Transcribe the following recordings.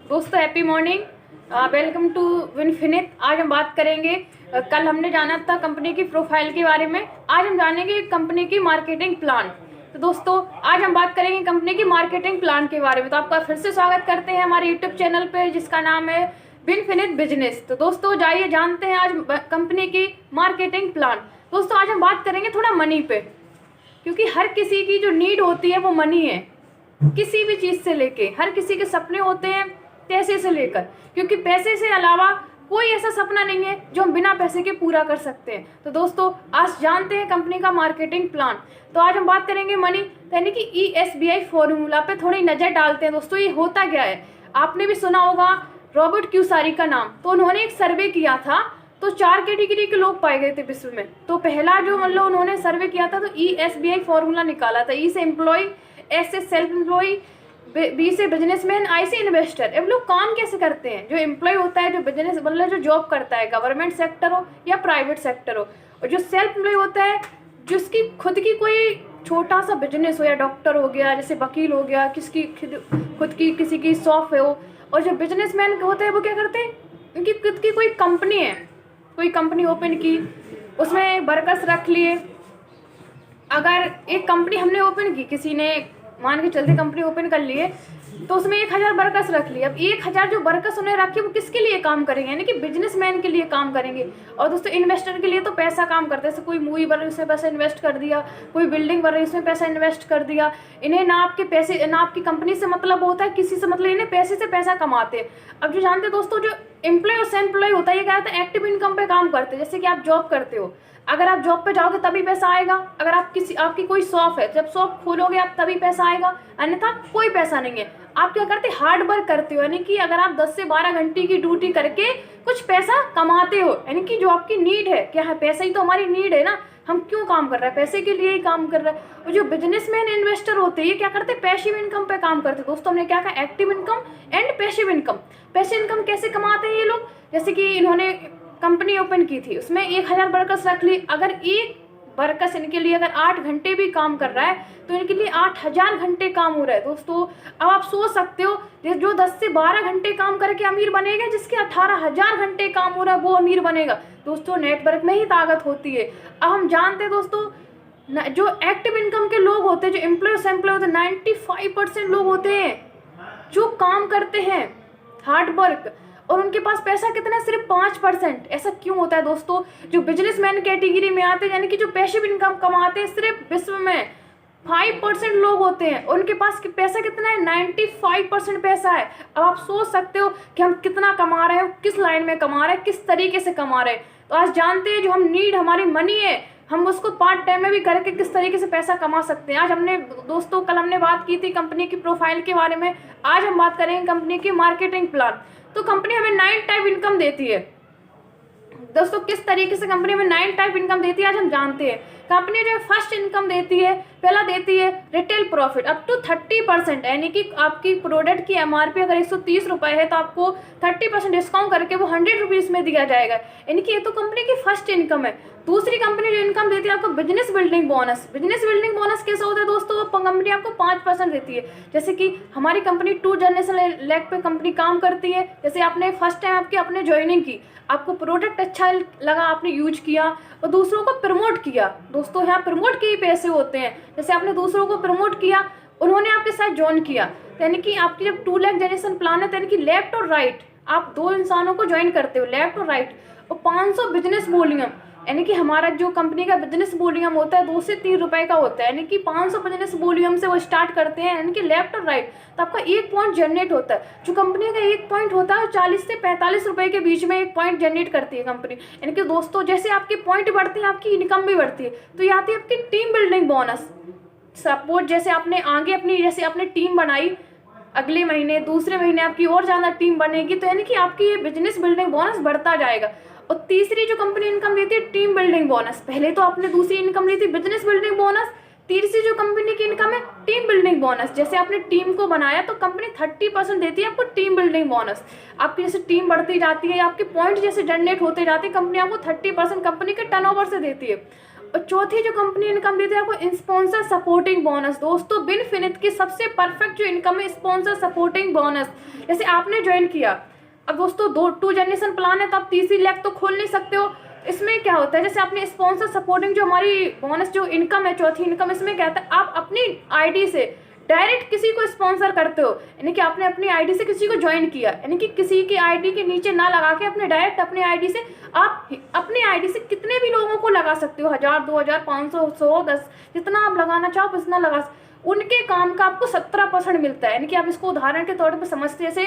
दोस्तों happy morning, welcome to विनफिनिट। आज हम बात करेंगे, कल हमने जाना था कंपनी की प्रोफाइल के बारे में। आज हम जानेंगे कंपनी की मार्केटिंग प्लान। तो दोस्तों आज हम बात करेंगे कंपनी की मार्केटिंग प्लान के बारे में। तो आपका फिर से स्वागत करते हैं हमारे यूट्यूब चैनल पे जिसका नाम है विनफिनिट बिजनेस। तो दोस्तों जाइए जानते हैं आज कंपनी की मार्केटिंग प्लान। दोस्तों आज हम बात करेंगे थोड़ा मनी पे, क्योंकि हर किसी की जो नीड होती है वो मनी है। किसी भी चीज से लेके हर किसी के सपने होते हैं, पैसे से लेकर, क्योंकि पैसे से अलावा कोई ऐसा सपना नहीं है जो हम बिना पैसे के पूरा कर सकते हैं। तो दोस्तों आज जानते हैं कंपनी का मार्केटिंग प्लान। तो आज हम बात करेंगे मनी यानी कि ESBI फॉर्मूला पे थोड़ी नजर डालते हैं। दोस्तों ये होता क्या है, आपने भी सुना होगा रॉबर्ट क्यूसारी का नाम। तो उन्होंने एक सर्वे किया था, तो 4 कैटेगरी के लोग पाए गए थे विश्व में। तो पहला जो मतलब उन्होंने सर्वे किया था तो ESBI फॉर्मूला निकाला था। E से एम्प्लॉय, S से सेल्फ एम्प्लॉय, B से बिजनेसमैन, I से इन्वेस्टर। अब लोग काम कैसे करते हैं, जो एम्प्लॉय होता है, जो बिजनेस मतलब जो जॉब करता है, गवर्नमेंट सेक्टर हो या प्राइवेट सेक्टर हो, और जो सेल्फ एम्प्लॉय होता है जिसकी खुद की कोई छोटा सा बिजनेस हो, या डॉक्टर हो गया, जैसे वकील हो गया, किसकी खुद की किसी की शॉप हो। और जो बिजनेसमैन होते हैं वो क्या करते हैं, उनकी खुद की कोई कंपनी है, कोई कंपनी ओपन की, उसमें वर्कर्स रख लिए। अगर एक कंपनी हमने ओपन की, किसी ने मान के चलते कंपनी ओपन कर लिए, तो उसमें 1000 वर्कर्स रख लिए। अब 1000 जो वर्कर्स उन्हें रखे वो किसके लिए काम करेंगे, यानी कि बिजनेसमैन के लिए काम करेंगे। और दोस्तों इन्वेस्टर के लिए तो पैसा काम करते हैं, जैसे कोई मूवी बन रही उसमें पैसा इन्वेस्ट कर दिया, कोई बिल्डिंग बन रही उसमें पैसा इन्वेस्ट कर दिया। इन्हें ना आपके पैसे ना आपकी कंपनी से मतलब होता है, किसी से मतलब, इन्हें पैसे से पैसा कमाते हैं। अब जो जानते हैं दोस्तों, जो एम्प्लॉय और सेल्फ एम्प्लॉय होता है ये क्या होता है, एक्टिव इनकम पे काम करते हैं। जैसे कि आप जॉब करते हो, अगर आप जॉब पे जाओगे तभी पैसा आएगा। अगर आप आपकी कोई शॉप है, जब शॉप खोलोगे आप तभी पैसा आएगा, अन्यथा कोई पैसा नहीं है। आप क्या करते, हार्ड वर्क करते हो, यानी कि अगर आप 10 से 12 घंटे की ड्यूटी करके कुछ पैसा कमाते हो, यानी कि जो आपकी नीड है, क्या है, पैसा ही तो हमारी नीड है ना। हम क्यों काम कर रहे हैं, पैसे के लिए ही काम कर रहे हैं। और जो बिजनेसमैन इन्वेस्टर होते हैं ये क्या करते हैं, पैसिव इनकम पे काम करते हैं। दोस्तों हमने क्या कहा, active income and passive income. Passive income कैसे कमाते हैं ये लोग, जैसे कि इन्होंने कंपनी ओपन की थी, उसमें 1000 वर्कर्स रख ली। अगर एक वर्कर्स इनके लिए अगर 8 घंटे भी काम कर रहा है तो इनके लिए 8000 घंटे काम हो रहा है। दोस्तों अब आप सोच सकते हो, जो 10 से 12 घंटे काम करके अमीर बनेगा, जिसके 18000 घंटे काम हो रहा है वो अमीर बनेगा। दोस्तों नेटवर्क में ही ताकत होती है। अब हम जानते हैं दोस्तों, जो एक्टिव इनकम के लोग होते हैं, जो एम्प्लॉय होते हैं, 95% लोग होते हैं जो काम करते हैं हार्ड वर्क, और उनके पास पैसा कितना है, सिर्फ 5%। ऐसा क्यों होता है दोस्तों, जो बिजनेसमैन कैटेगरी में आते हैं, यानी कि जो पैसिव इनकम कमाते हैं, सिर्फ विश्व में 5% लोग होते हैं, उनके पास पैसा कितना है, 95% पैसा है। अब आप सोच सकते हो कि हम कितना कमा रहे हैं, किस लाइन में कमा रहे हैं, किस तरीके से कमा रहे हैं। तो आज जानते हैं जो हम नीड, हमारी मनी है, हम उसको पार्ट टाइम में भी करके किस तरीके से पैसा कमा सकते हैं। आज हमने दोस्तों, कल हमने बात की थी कंपनी की प्रोफाइल के बारे में, आज हम बात करेंगे कंपनी की मार्केटिंग प्लान। तो कंपनी हमें 9 टाइप इनकम देती है। दोस्तों किस तरीके से कंपनी में 9 टाइप इनकम देती है आज हम जानते हैं। कंपनी जो फर्स्ट इनकम देती है, पहला देती है रिटेल प्रॉफिट अप टू 30%, यानी कि आपकी प्रोडक्ट की MRP अगर 130 रुपए है तो आपको 30% डिस्काउंट करके वो 100 रुपीज में दिया जाएगा, यानी कि ये तो कंपनी की फर्स्ट इनकम है। दूसरी कंपनी जो इनकम देती है आपको business building bonus. Business building bonus कैसा होता है दोस्तों, वो कंपनी आपको 5% देती है। जैसे कि हमारी कंपनी 2 जनरेशन लेग पे कंपनी काम करती है। जैसे आपने फर्स्ट टाइम आपकी अपने ज्वाइनिंग की, आपको प्रोडक्ट अच्छा लगा, आपने यूज किया और दूसरों को प्रमोट किया। दोस्तों यहाँ प्रमोट के ही पैसे होते हैं। जैसे आपने दूसरों को प्रमोट किया, उन्होंने आपके साथ ज्वाइन किया, यानी कि आपकी जब 2 लाख जनरेशन प्लान है, यानी कि लेफ्ट और राइट, आप 2 इंसानों को ज्वाइन करते हो, लेफ्ट और राइट, और 500 बिजनेस वॉल्यूम, यानी कि हमारा जो कंपनी का बिजनेस वॉल्यूम होता है 2 से 3 रुपए का होता है, यानी कि 500 बिजनेस वॉल्यूम से वो स्टार्ट करते हैं, यानी कि लेफ्ट और राइट। तो आपका 1 पॉइंट जनरेट होता है। जो कंपनी का 1 पॉइंट होता है 40 से 45 रुपए के बीच में 1 पॉइंट जनरेट करती है कंपनी। यानी कि दोस्तों जैसे आपके पॉइंट बढ़ते हैं आपकी इनकम भी बढ़ती है। तो ये आती है आपकी टीम बिल्डिंग बोनस। सपोज जैसे आपने आगे जैसे आपने टीम बनाई, अगले महीने दूसरे महीने आपकी और ज्यादा टीम बनेगी, तो यानी कि आपकी ये बिजनेस बिल्डिंग बोनस बढ़ता जाएगा। और तीसरी जो कंपनी इनकम देती है टीम बिल्डिंग बोनस। पहले तो आपने दूसरी इनकम ली थी बिजनेस बिल्डिंग बोनस, तीसरी जो कंपनी की इनकम है टीम बिल्डिंग बोनस। जैसे आपने टीम को बनाया तो कंपनी 30% देती है आपको टीम बिल्डिंग बोनस। आपकी जैसे टीम बढ़ती जाती है, आपके पॉइंट जैसे जनरेट होते जाते हैं, कंपनी आपको 30% कंपनी के टर्नओवर से देती है। और चौथी जो कंपनी इनकम देती है आपको स्पॉन्सर सपोर्टिंग बोनस। दोस्तों विनफिनिट की सबसे परफेक्ट जो इनकम है स्पॉन्सर सपोर्टिंग बोनस। जैसे आपने ज्वाइन किया, अब दोस्तों 2 जनरेशन प्लान है तो आप तीसरी लैख तो खोल नहीं सकते हो। इसमें क्या होता है, जैसे आपने स्पॉन्सर सपोर्टिंग जो हमारी बोनस जो इनकम है चौथी इनकम, इसमें क्या होता है आप अपनी आईडी से डायरेक्ट किसी को स्पॉन्सर करते हो, यानी कि आपने अपनी आईडी से किसी को ज्वाइन किया, यानी कि किसी की आईडी के नीचे ना लगा के अपने डायरेक्ट अपनी आईडी से आप अपनी आईडी से कितने भी लोगों को लगा सकते हो, 1000, 2000, 500, 100, 10, जितना आप लगाना चाहो उतना लगा। उनके काम का आपको 17% मिलता है। यानी कि आप इसको उदाहरण के तौर पर समझते, जैसे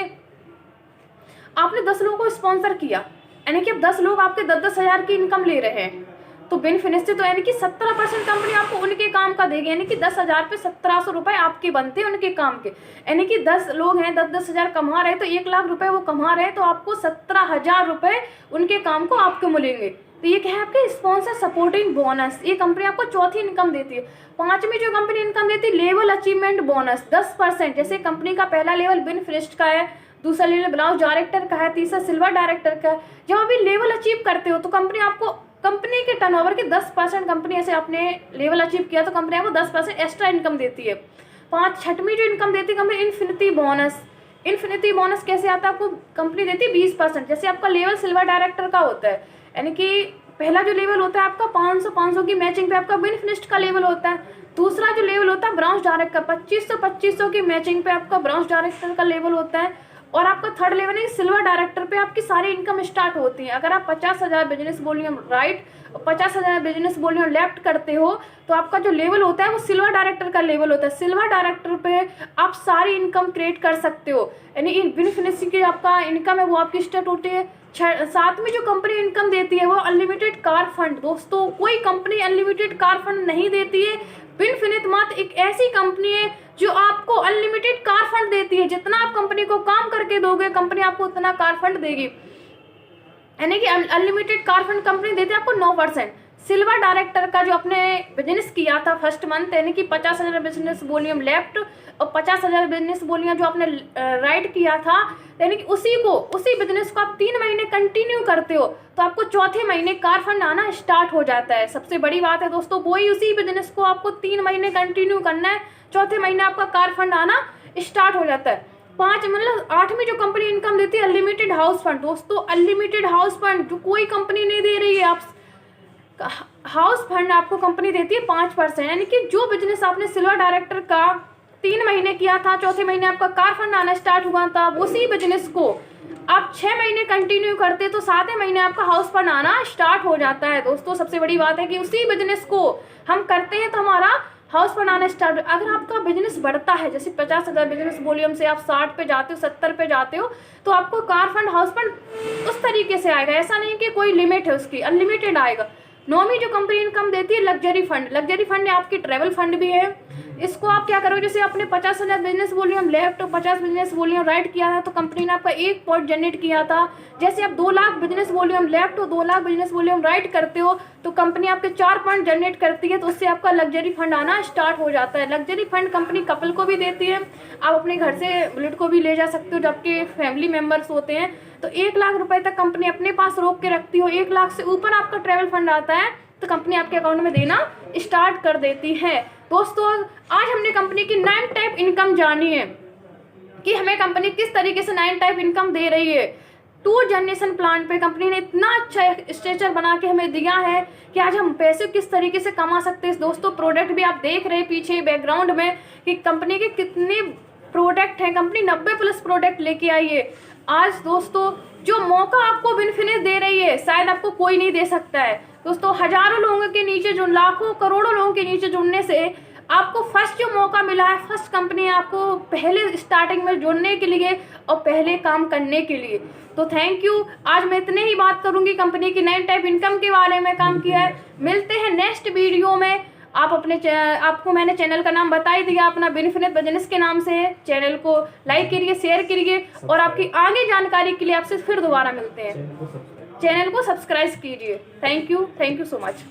आपने 10 लोगों को स्पॉन्सर किया, यानी कि अब 10 लोग आपके 10-10 हज़ार की इनकम ले रहे हैं, तो बेनिफिट से तो यानी कि 17% कंपनी आपको उनके काम का देगी। यानी कि 10,000 पे 1700 रुपए आपके बनते हैं उनके काम के। यानी कि 10 लोग हैं, 10-10 हज़ार कमा रहे हैं, तो 1 लाख रुपए वो कमा रहे हैं, तो आपको 17,000 रुपए उनके काम को आपको मिलेंगे। तो ये क्या है आपके स्पॉन्सर सपोर्टिंग बोनस। ये कंपनी आपको चौथी इनकम देती है। पांचवी जो कंपनी इनकम देती है लेवल अचीवमेंट बोनस 10%। जैसे कंपनी का पहला लेवल बेनिफिट का है, दूसरा लेवल ब्रांच डायरेक्टर का है, तीसरा सिल्वर डायरेक्टर का है। जब अभी लेवल अचीव करते हो तो कंपनी आपको कंपनी के टर्नओवर के 10% कंपनी ऐसे आपने लेवल अचीव किया तो कंपनी आपको 10% एक्स्ट्रा इनकम देती है। छठवीं जो इनकम देती है company infinity bonus. Infinity bonus कैसे आता है, आपको कंपनी देती है 20%। जैसे आपका लेवल सिल्वर डायरेक्टर का होता है, यानी कि पहला जो लेवल होता है आपका 500 की मैचिंग पे आपका बेनिफिट का लेवल होता है। दूसरा जो लेवल होता है ब्रांच डायरेक्टर का 2500 की मैचिंग पे आपका ब्रांच डायरेक्टर का लेवल होता है। और आपका थर्ड लेवल है सिल्वर डायरेक्टर पे आपकी सारी इनकम स्टार्ट होती है। अगर आप 50,000 बिजनेस वॉल्यूम राइट और 50,000 बिजनेस वॉल्यूम लेफ्ट करते हो तो आपका जो लेवल होता है वो सिल्वर डायरेक्टर का लेवल होता है। सिल्वर डायरेक्टर पे आप सारी इनकम क्रिएट कर सकते हो, यानी बेनिफिशियरी की आपका इनकम है वो आपकी स्टार्ट होती है। सातवीं जो कंपनी इनकम देती है वो अनलिमिटेड कार फंड। दोस्तों कोई कंपनी अनलिमिटेड कार फंड नहीं देती है, विनफिनिट मात्र एक ऐसी कंपनी है जो आपको अनलिमिटेड कार फंड देती है। जितना आप कंपनी को काम करके दोगे कंपनी आपको उतना कार फंड देगी, यानी कि अनलिमिटेड कार फंड कंपनी देती है आपको 9%। सिल्वर डायरेक्टर का जो आपने बिजनेस किया था फर्स्ट मंथ, यानी कि 50,000 बिजनेस वॉल्यूम लेफ्ट और 50,000 बिजनेस वॉल्यूम जो आपने राइट किया था, यानी कि उसी बिजनेस को आप 3 महीने कंटिन्यू करते हो तो आपको चौथे महीने कार फंड आना स्टार्ट हो जाता है। सबसे बड़ी बात है दोस्तों, वही उसी बिजनेस को आपको 3 महीने कंटिन्यू करना है, चौथे महीने आपका कार फंड आना स्टार्ट हो जाता है। 8वीं जो कंपनी इनकम देती है अनलिमिटेड हाउस फंड। दोस्तों अनलिमिटेड हाउस फंड जो कोई कंपनी नहीं दे रही है, आप हाउस फंड आपको कंपनी देती है 5%। यानी कि जो बिजनेस आपने सिल्वर डायरेक्टर का 3 महीने किया था, चौथे महीने आपका कार फंड आना स्टार्ट हुआ था, उसी बिजनेस को आप 6 महीने कंटिन्यू करते तो 7वें महीने आपका हाउस फंड आना स्टार्ट हो जाता है। दोस्तों सबसे बड़ी बात है कि उसी बिजनेस को हम करते हैं तो हमारा हाउस फंड आना स्टार्ट। अगर आपका बिजनेस बढ़ता है, जैसे 50,000 बिजनेस वॉल्यूम से आप 60 पे जाते हो, 70 पे जाते हो, तो आपको कार फंड हाउस फंड उस तरीके से आएगा। ऐसा नहीं कि कोई लिमिट है उसकी, अनलिमिटेड आएगा। 9वीं जो कंपनी इनकम देती है लग्जरी फंड। लग्जरी फंड आपकी ट्रेवल फंड भी है। इसको आप क्या करोगे, जैसे आपने 50,000 बिजनेस वॉल्यूम लेफ्ट और 50 बिजनेस वॉल्यूम राइट किया था तो कंपनी ने आपका 1 पॉइंट जनरेट किया था। जैसे आप 2 लाख बिजनेस वॉल्यूम लेफ्ट और 2 लाख बिजनेस वॉल्यूम राइट करते हो तो कंपनी आपके 4 पॉइंट जनरेट करती है, तो उससे आपका लग्जरी फंड आना स्टार्ट हो जाता है। लग्जरी फंड कंपनी कपल को भी देती है, आप अपने घर से बुलेट को भी ले जा सकते हो जबकि फैमिली मेम्बर्स होते हैं। तो 1 लाख रुपए तक कंपनी अपने पास रोक के रखती हो, 1 लाख से ऊपर आपका ट्रेवल फंड आता है तो कंपनी आपके अकाउंट में देना स्टार्ट कर देती है। दोस्तों आज हमने कंपनी की 9 टाइप इनकम जानी है कि हमें कंपनी किस तरीके से 9 टाइप इनकम दे रही है। 2 जनरेशन प्लान पे कंपनी ने इतना अच्छा स्ट्रक्चर बना के हमें दिया है कि आज हम पैसे किस तरीके से कमा सकते हैं। दोस्तों प्रोडक्ट भी आप देख रहे हैं पीछे बैकग्राउंड में कि कंपनी के कितने प्रोडक्ट हैं। कंपनी 90+ प्रोडक्ट लेके आई है। आज दोस्तों जो मौका आपको विनफिनिट दे रही है शायद आपको कोई नहीं दे सकता है। दोस्तों हजारों लोगों के नीचे जो लाखों करोड़ों लोगों के नीचे जुड़ने से आपको फर्स्ट जो मौका मिला है, फर्स्ट कंपनी आपको पहले स्टार्टिंग में जुड़ने के लिए और पहले काम करने के लिए। तो थैंक यू। आज मैं इतने ही बात करूंगी, कंपनी की 9 टाइप इनकम के बारे में काम किया है। मिलते हैं नेक्स्ट वीडियो में। आपको मैंने चैनल का नाम बता ही दिया, अपना बेनिफिट बिजनेस के नाम से है। चैनल को लाइक करिए, शेयर करिए और आपकी आगे जानकारी के लिए आपसे फिर दोबारा मिलते हैं। चैनल को सब्सक्राइब कीजिए। Thank you so much.